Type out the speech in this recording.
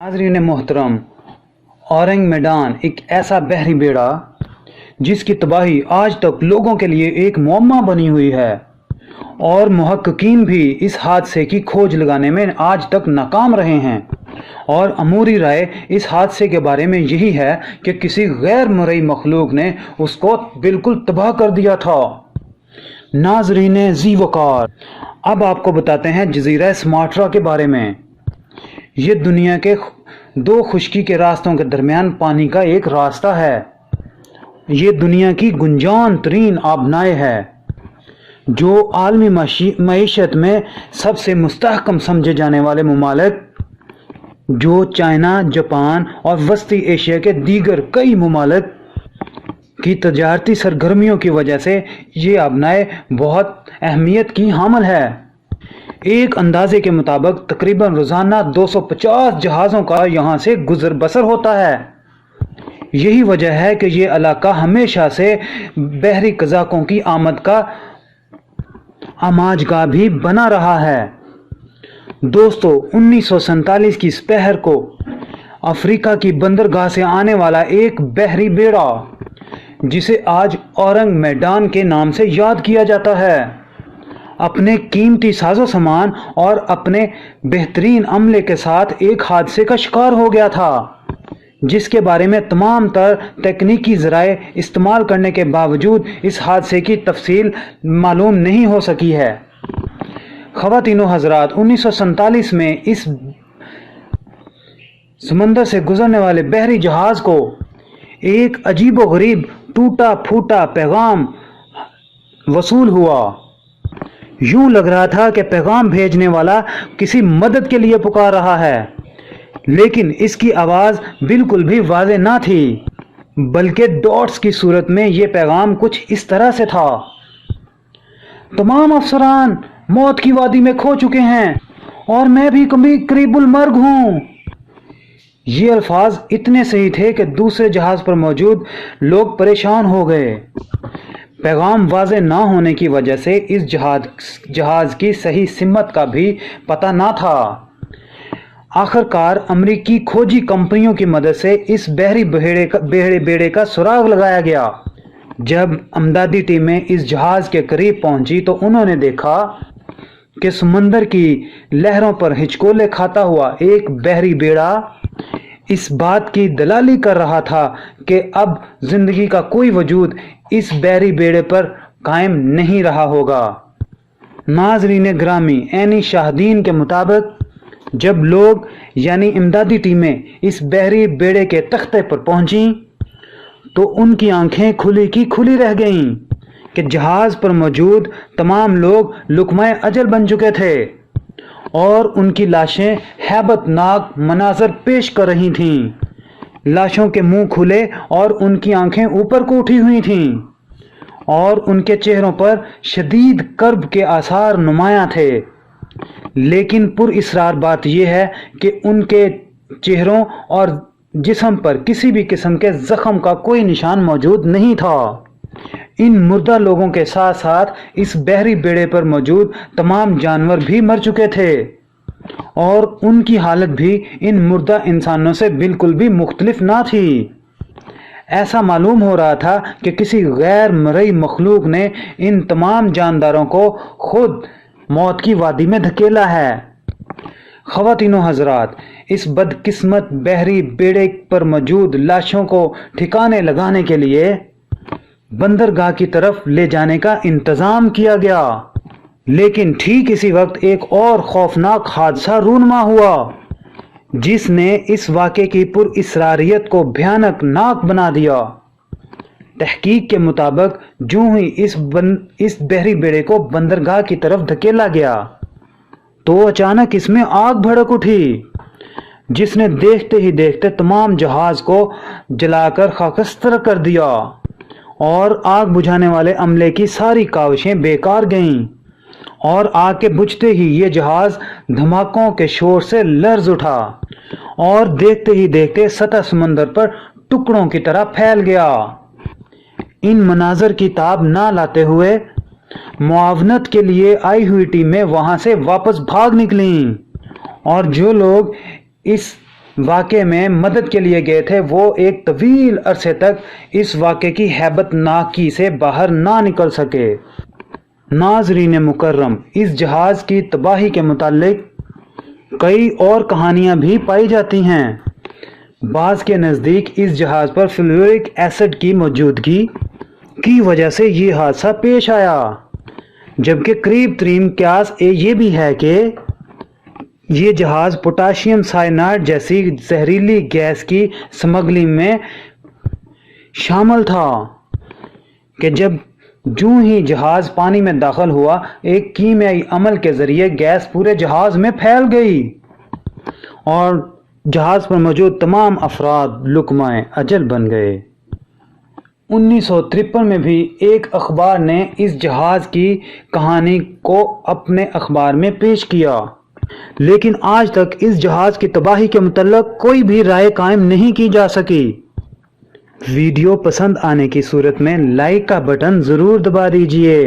नाज़रीन मोहतरम, औरंग मैदान एक ऐसा बहरी बेड़ा जिसकी तबाही आज तक लोगों के लिए एक मुअम्मा बनी हुई है और मुहक्किकीन भी इस हादसे की खोज लगाने में आज तक नाकाम रहे हैं। और अमूरी राय इस हादसे के बारे में यही है कि किसी गैर मरई मखलूक ने उसको बिल्कुल तबाह कर दिया था। नाज़रीन ज़ी वक़ार, अब आपको बताते हैं जज़ीरा सुमात्रा के बारे में। ये दुनिया के दो खुश्की के रास्तों के दरमियान पानी का एक रास्ता है। ये दुनिया की गुंजान तरीन आबनाए है जो आलमी मईशत में सबसे मुस्तहकम समझे जाने वाले ममालिक जो चाइना, जापान और वस्ती एशिया के दीगर कई ममालिक की तजारती सरगर्मियों की वजह से ये आबनाए बहुत अहमियत की हामिल है। एक अंदाजे के मुताबिक तकरीबन रोज़ाना 250 जहाज़ों का यहाँ से गुजर बसर होता है। यही वजह है कि ये इलाका हमेशा से बहरी कज़ाकों की आमद का आमाजगाह भी बना रहा है। दोस्तों, 1947 की पहर को अफ्रीका की बंदरगाह से आने वाला एक बहरी बेड़ा जिसे आज औरंग मैदान के नाम से याद किया जाता है, अपने कीमती साजो सामान और अपने बेहतरीन अमले के साथ एक हादसे का शिकार हो गया था, जिसके बारे में तमाम तर तकनीकी ज़राए इस्तेमाल करने के बावजूद इस हादसे की तफसील मालूम नहीं हो सकी है। ख़वातीनो हज़रात, 1947 में इस समंदर से गुजरने वाले बहरी जहाज़ को एक अजीबो गरीब टूटा फूटा पैगाम वसूल हुआ। यूं लग रहा था कि पैगाम भेजने वाला किसी मदद के लिए पुकार रहा है, लेकिन इसकी आवाज़ बिल्कुल भी वाज़ेह ना थी, बल्कि डॉट्स की सूरत में ये पैगाम कुछ इस तरह से था: तमाम अफसरान मौत की वादी में खो चुके हैं और मैं भी कभी करीबुल मर्ग हूँ। ये अल्फाज इतने सही थे कि दूसरे जहाज़ पर मौजूद लोग परेशान हो गए। पैगाम वाज़ेह ना होने की वजह से इस जहाज़ की सही सिमत का भी पता ना था। आखिरकार अमरीकी खोजी कंपनियों की मदद से इस बहरी बेड़े का सुराग लगाया गया। जब अमदादी टीमें इस जहाज़ के करीब पहुंची तो उन्होंने देखा कि समंदर की लहरों पर हिचकोले खाता हुआ एक बहरी बेड़ा इस बात की दलाली कर रहा था कि अब जिंदगी का कोई वजूद इस बहरी बेड़े पर कायम नहीं रहा होगा। नाज़रीन ग्रामी, ऐनी शाहदीन के मुताबिक जब लोग यानी इमदादी टीमें इस बहरी बेड़े के तख्ते पर पहुंची तो उनकी आंखें खुली की खुली रह गईं कि जहाज़ पर मौजूद तमाम लोग लुकमाए अजल बन चुके थे और उनकी लाशें हैबतनाक मनाजर पेश कर रही थीं। लाशों के मुंह खुले और उनकी आंखें ऊपर को उठी हुई थीं और उनके चेहरों पर शदीद कर्ब के आसार नुमायां थे। लेकिन पुरइसरार बात यह है कि उनके चेहरों और जिस्म पर किसी भी किस्म के जख्म का कोई निशान मौजूद नहीं था। इन मुर्दा लोगों के साथ साथ इस बहरी बेड़े पर मौजूद तमाम जानवर भी मर चुके थे और उनकी हालत भी इन मुर्दा इंसानों से बिल्कुल भी मुख्तलिफ ना थी। ऐसा मालूम हो रहा था कि किसी गैर मरई मखलूक ने इन तमाम जानदारों को खुद मौत की वादी में धकेला है। ख़वातीनो हज़रात, इस बदकिस्मत बहरी बेड़े पर मौजूद लाशों को ठिकाने लगाने के लिए बंदरगाह की तरफ ले जाने का इंतज़ाम किया गया, लेकिन ठीक इसी वक्त एक और खौफनाक हादसा रूनमा हुआ जिसने इस वाक़े की पुरइसरारियत को भयानक नाक बना दिया। तहकीक के मुताबिक जो ही इस बहरी बेड़े को बंदरगाह की तरफ धकेला गया तो अचानक इसमें आग भड़क उठी, जिसने देखते ही देखते तमाम जहाज़ को जलाकर खाकस्तर कर दिया और आग बुझाने वाले अमले की सारी काविशें बेकार गईं और आग के बुझते ही ये जहाज़ धमाकों के शोर से लर्ज उठा और देखते ही देखते सतह समंदर पर टुकड़ों की तरह फैल गया। इन मनाजर की ताब ना लाते हुए मुआवनत के लिए आई हुई टीमें वहां से वापस भाग निकलीं और जो लोग इस واقعے میں مدد کے لیے گئے تھے وہ ایک طویل عرصے تک اس واقعے کی ہیبت ناکی سے باہر نہ نکل سکے۔ ناظرین مکرم، اس جہاز کی تباہی کے متعلق کئی اور کہانیاں بھی پائی جاتی ہیں۔ بعض کے نزدیک اس جہاز پر فلوریک ایسڈ کی موجودگی کی وجہ سے یہ حادثہ پیش آیا، جبکہ قریب ترین قیاس یہ بھی ہے کہ یہ جہاز پوٹاشیم سائنائڈ جیسی زہریلی گیس کی سمگلنگ میں شامل تھا کہ جو ہی جہاز پانی میں داخل ہوا، ایک کیمیائی عمل کے ذریعے گیس پورے جہاز میں پھیل گئی اور جہاز پر موجود تمام افراد لقمہ اجل بن گئے۔ 1953 میں بھی ایک اخبار نے اس جہاز کی کہانی کو اپنے اخبار میں پیش کیا، لیکن آج تک اس جہاز کی تباہی کے متعلق کوئی بھی رائے قائم نہیں کی جا سکی۔ ویڈیو پسند آنے کی صورت میں لائک کا بٹن ضرور دبا دیجیے۔